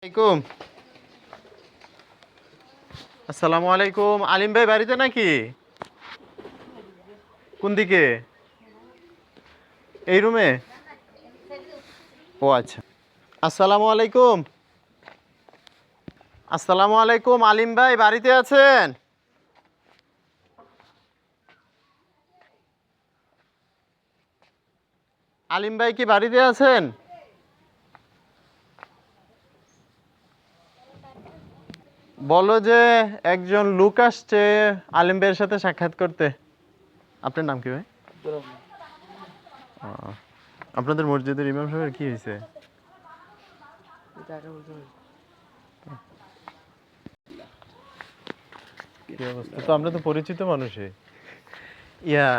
আলাইকুম। আসসালামু আলাইকুম। আলিম ভাই বাড়িতে নাকি? কোন দিকে? এই রুমে? ও আচ্ছা। আসসালামু আলাইকুম। আসসালামু আলাইকুম। আলিম ভাই বাড়িতে আছেন? আলিম ভাই কি বাড়িতে আছেন? বলো যে একজন লোক আসছে আলিম ভাইয়ের সাথে সাক্ষাৎ করতে। আপনার নাম কি ভাই? ও, আপনাদের মসজিদের ইমাম সাহেবের কি হয়েছে? কি অবস্থা? তো আমরা তো পরিচিত মানুষই।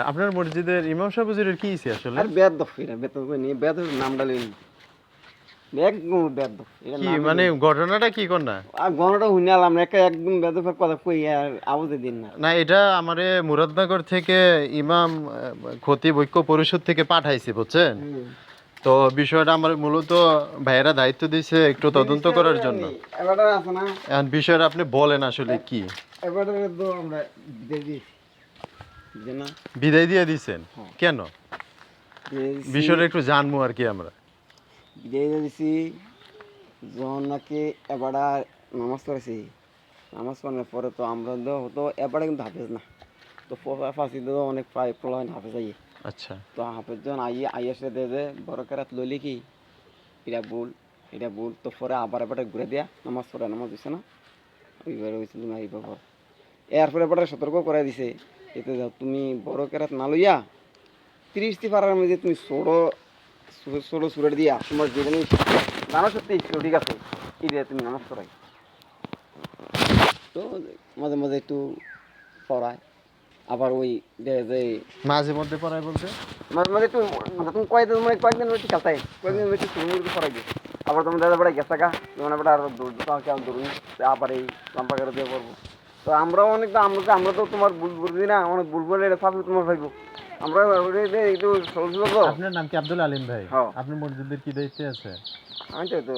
আপনার মসজিদের ইমাম সাহেব হুজুরের কি হয়েছে আসলে? আর বেয়াদব এটা বেতন করে নিয়ে বেয়াদব নামটা লইনি একদম বেয়াদব এটা কি নামই মানে লইনি ঘটনাটা কি কোন না? আর গণটা হুইনালাম একটা একদম বেয়াদবের কথা কই আর আওয়াজে দিন না না এটা আমারে মুরাদনগর থেকে ইমাম খতিব ঐক্য পরিষদ থেকে পাঠাইছে বুঝছেন। তো বিষয়টা আমার মূলত ভাইয়েরা দায়িত্ব দিয়েছে একটু তদন্ত করার জন্য। এবারে আছে না এখন বিষয়টা আপনি বলেন আসলে কি? এবারে তো আমরা বিদায় দিয়েছি যে না বিদায় দিয়ে দিছেন হ্যাঁ কেন? বিদায় দিছি বিষয়টা একটু জানবো আর কি আমরা। বিদায় দিয়ে দিছি যখন নাকি এবারে নামাজ পড়েছি নামাজ পড়ানোর পরে তো আমরা তো হতো এবারে কিন্তু হাফেজ না তো ফাঁসি তো অনেক প্রায় প্রলয় হাফেজ আইয়ে আচ্ছা তো হাফেজ যখন আইয়ে এসে দে বড় কেরাত লইলে কি এটা ভুল তো পরে আবার এবারে ঘুরে দিয়া নামাজ পড়ে নামাজ দিছে না ওইবার হয়েছিল না এইবার এরপরে এবারে সতর্ক করে দিছে এতে যাও তুমি বড় কেরাত না লইয়া 30টি পাড়ার মধ্যে তুমি ছোড়ো ছোড়ো সুরের দিয়া তোমার যে জিনিস জানো সত্যি ঠিক আছে এই দিয়ে তুমি নামাজ পড়াই তো মাঝে মাঝে একটু পড়ায় আবার ওই যে মাঝে মধ্যে পড়ায় বলতে? মাঝে মাঝে একটু তুমি কয়েকদিন একটু খেলতাই কয়েকদিন একটু সুন্দর পড়াই দিই আবার তুমি দাদা বেড়াই গেছে গা যেমন এবার আরো কেমন ধরুন আবার এই লম্বা করে দিয়ে পড়বো তো আমরাও অনেক আমরা তো তোমার ভুল বুঝি না অনেক ভুল বলে সাফি তোমার ভাইবো আমরা একটু সহজ তো আপনার নাম কি? আব্দুল আলিম ভাই। হ্যাঁ আপনি মসজিদের কি দায়িত্বে আছে? আমি তো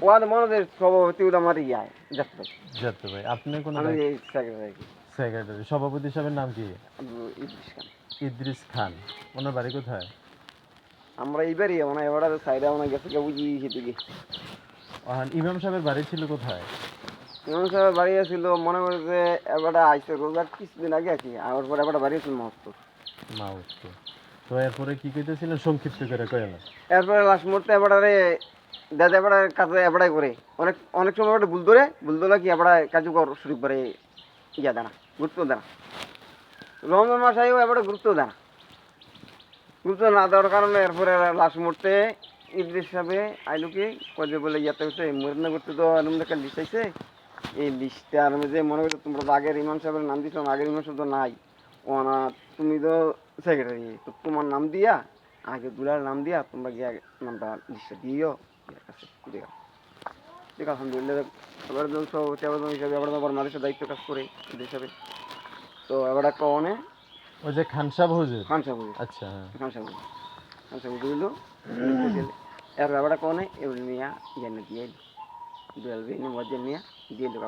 ওয়ান মনে সভাপতি ওটা আমার ইয়ায় যাচ্ছে যাতে ভাই আপনি কোন আমি এই সেক্রেটারি সেক্রেটারি সভাপতি সাহেবের নাম কি? ইদ্রিস খান ইদ্রিস খান। ওনার বাড়ি কোথায়? আমরা এইবারই মানে এবার সাইডে অনেক গেছে কেউ বুঝি সেদিকে ইমাম সাহেবের বাড়ি ছিল কোথায়? ইমাম সাহেব বাড়ি ছিল মনে করে যে এবারে আইসে রোজার কিছুদিন আগে আছি আর পরে এবারে বাড়ি ছিল মস্ত মাউসকে। তো এরপরে কি কইতেছিলেন সংক্ষিপ্ত করে কইলেন? এরপরে লাস্ট মুহূর্তে এবারে দাদা এবারে কাজে এবারে করে অনেক অনেক সময় এবারে ভুল ধরে কি এবারে কার্যকর শুরু করে ইয়া দেয় না গুরুত্ব দেয় না রমজান মাস আইও এবারে গুরুত্ব দেয় না গুরুত্ব না দেওয়ার কারণে এরপরে লাস্ট মুহূর্তে ইদ্রিস সাহেবে আইলো কি কয়ে যে বলে ইয়াতে হচ্ছে মরিনা করতে তো এরকম একটা লিস্ট আইছে এই লিস্টটার মধ্যে মনে করছো তোমরা তো আগের ইমাম সাহেবের নাম দিছো আগের ইমাম সাহেব তো নাই ও না তুমি তো সেক্রেটারি তো তোমার নাম দিয়া আগে দুলার নাম দিয়া তোমরা গিয়ে নামটা লিস্টটা দিও কাছে দেখা ঠিক আলহামদুলিল্লাহ এবার তো সভাপতি আবেদন হিসাবে এবার আবার মানুষের দায়িত্ব কাজ করে হিসাবে তো এবার একটা অনে ওই যে খান সাহেব হুজুর। খান সাহেব আচ্ছা হ্যাঁ। খান সাহেব খান সাহেব বুঝলো এর ব্যাপারটা কনে এবার নিয়ে ইয়ে দিয়ে দুয়াল নিয়ে মজ্জা নিয়ে দিয়ে দিল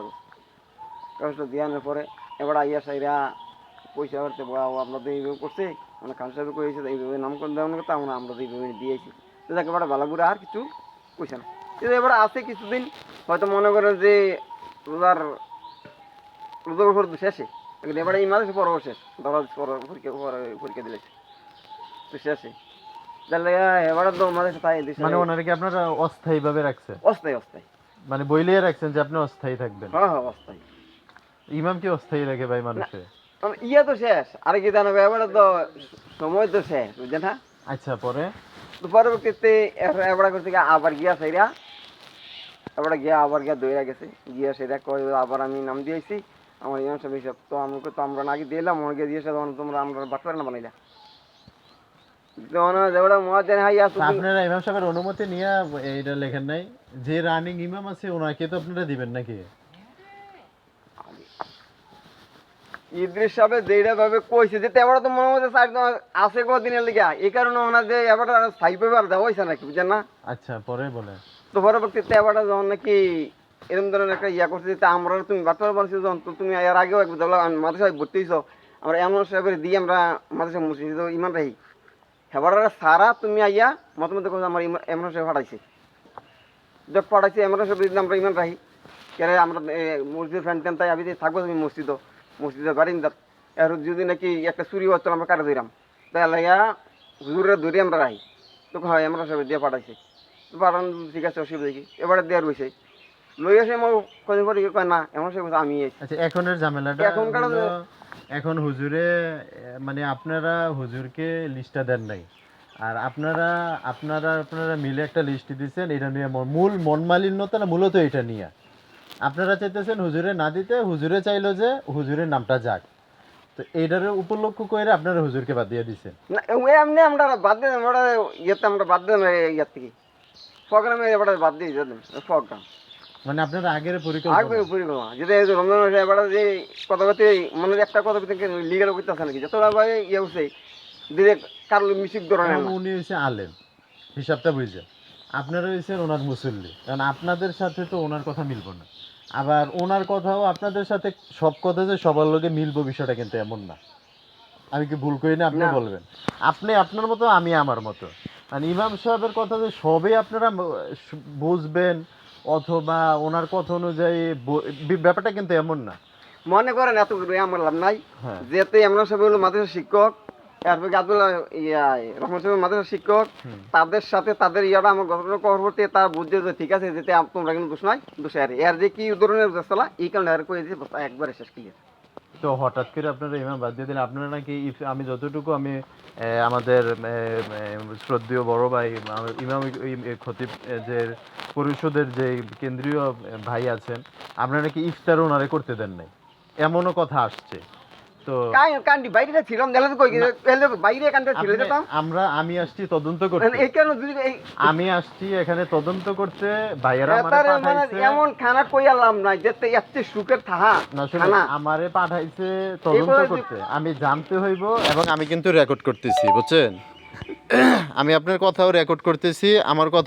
কাগজটা দেওয়ানোর পরে এবার আইয়া সাইরা পয়সা করতে আপনাদের এইভাবে করছে মানে খান সাহেব করেছে এইভাবে নামকরণ দেওয়ানোর কথা আমরা তো এইভাবে দিয়েছি তো তাকে এবার ভালো করে আর কিছু পয়সা না কিন্তু এবার আছে কিছুদিন হয়তো মনে করেন যে রোজার রোজার শেষে এবারে এই মাসে পরব শেষ পরীক্ষা দিলে তো শেষে তাহলে এবারে তো আমাদের তাই মানে ওনারা কি আপনারা অস্থায়ী ভাবে রাখছে? অস্থায়ী অস্থায়ী মানে বইলিয়ে রাখছেন যে আপনি অস্থায়ী থাকবেন? হ্যাঁ হ্যাঁ অস্থায়ী ইমাম কি অস্থায়ী রাখে ভাই মানুষে? ইয়া তো শেষ আর কি জানো এবারে তো সময় তো শেষ বুঝছেন না আচ্ছা পরে তো পরবর্তীতে এবার করতে গিয়ে আবার গিয়া সাইরা এবার গিয়া আবার গিয়া দইরা গেছে গিয়া সেটা কয় আবার আমি নাম দিয়েছি আমার ইমাম সাহেব হিসাব তো আমাকে তো আমরা নাকি দিলাম আমাকে দিয়েছে তখন তোমরা আমরা বাটপার না বানাইলা আপনারা ইমাম সাহেবের অনুমতি নিয়ে এইটা লেখেন নাই যে রানিং ইমাম আছে ওনাকে তো আপনারা দিবেন নাকি? ইদ্রিস সাহেব যেটা ভাবে কইছে যে এবার তো মনে হচ্ছে আছে কদিনের লিগা এই কারণে ওনার যে এবার স্থায়ী পেপার দেওয়া হয়েছে নাকি বুঝছেন না আচ্ছা পরে বলে তো পরবর্তীতে এবার যখন নাকি এরকম ধরনের একটা ইয়া করছে যে আমরা তুমি বাচ্চারা বলছো যখন তো তুমি এর আগেও একবার দেখলাম মাদ্রাসায় ভর্তি হয়েছ আমরা এমন সাহেবের দিয়ে আমরা মাদ্রাসা মসজিদ ইমান রাহি হেবার সারা তুমি আইয়া মতামত করছো আমার এমন সাহেব ফাটাইছে যখন ফাটাইছে এমন সাহেব দিন আমরা ইমান রাহি কেন আমরা মসজিদের ফ্যান ট্যান তাই আমি থাকবো তুমি মসজিদে বারিন্দাত আর যদি নাকি একটা চুরি হতো আমরা কাটা ধরাম তাই লাইয়া হুজুরে ধরে আমরা রাহি তো হয় এমন সাহেব দিয়ে পাঠাইছে তো পাঠান ঠিক আছে অসুবিধা কি এবারে দেওয়ার রয়েছে লই আসে আমার কদিন পরে কয় না এমন সাহেব আমি এসেছি আচ্ছা এখনের ঝামেলাটা এখনকার হলো, এখন হুজুরে মানে আপনারা হুজুরকে লিস্টটা দেন নাই, আর আপনারা মিলে একটা লিস্ট দিচ্ছেন, এটা নিয়ে মূল মন মালিন্যতা মূলত এটা নিয়ে আপনারা চাইতেছেন হুজুরে না দিতে, হুজুরে চাইলো যে হুজুরের নামটা যাক, তো এইটার উপলক্ষ করে আপনারা হুজুরকে বাদ দিয়ে দিচ্ছেন। না ওই এমনি আমরা বাদ দিই আমরা ইয়েতে আমরা বাদ দিই ইয়ার থেকে প্রোগ্রামে এবারে বাদ দিয়ে যেতাম প্রোগ্রাম মানে আপনারা আগের আগে পরিকল্পনা পরিকল্পনা যেটা এই যে রমজান মাসে এবারে যে কথা কথা মনে একটা কথা থেকে লিগাল করতে আসে নাকি যতটা ভাই ইয়ে হচ্ছে দিলে কার মিউজিক ধরনের কারণ উনি হয়েছে আলেম, হিসাবটা বুঝছেন, আপনারা হয়েছেন ওনার মুসল্লি, কারণ আপনাদের সাথে তো ওনার কথা মিলবো না, আবার ওনার কথাও আপনাদের সাথে সব কথা যে সবার লোকে মিলবো বিষয়টা কিন্তু এমন না। আমি কি ভুল করি না? আপনি না। বলবেন। আপনি আপনার মতো, আমি আমার মতো, মানে ইমাম সাহেবের কথা যে সবই আপনারা বুঝবেন অথবা ওনার কথা অনুযায়ী ব্যাপারটা কিন্তু এমন না। মনে করেন এত আমার লাভ নাই হ্যাঁ। যেতে আমরা সবাই হলো মাদ্রাসার শিক্ষক এরপর আব্দুল্লাহ রহমান সাহেব মাদ্রাসার শিক্ষক তাদের সাথে তাদের ইয়াটা আমার ঘটনা পরবর্তী তার বুঝছে যে ঠিক আছে যেতে তোমরা কিন্তু দোষ নাই দোষ এর যে কি ধরনের দোষলা এই কারণে আর করে দিয়েছে একবারে শেষ ক্লিয়ার। তো হঠাৎ করে আপনারা ইমাম বাদ দিয়ে দিলেন, আপনারা নাকি আমি যতটুকু আমি আমাদের শ্রদ্ধেয় বড় ভাই ইমাম খতিব যে পরিষদের যে কেন্দ্রীয় ভাই আছেন, আপনারা নাকি ইফতার ওনারে করতে দেন নাই, এমনও কথা আসছে। তো কান্দি বাইরে ছিলাম দেখলে তো কই বাইরে কান্দি ছিল যেতাম আমি আসছি তদন্ত করতে, এই কারণে যদি আমি আসছি এখানে তদন্ত করতে, ভাইয়েরা আমারে মানে পাঠাইছে, এমন খানা কই আলাম নাই যেতে এত সুখের থাহা না শুনুন, খানা আমারে পাঠাইছে তদন্ত এবারে করতে, আমি জানতে হইব, এবং আমি কিন্তু রেকর্ড করতেছি বুঝছেন, আমি আপনার কথাও রেকর্ড করতেছি, আমার কথা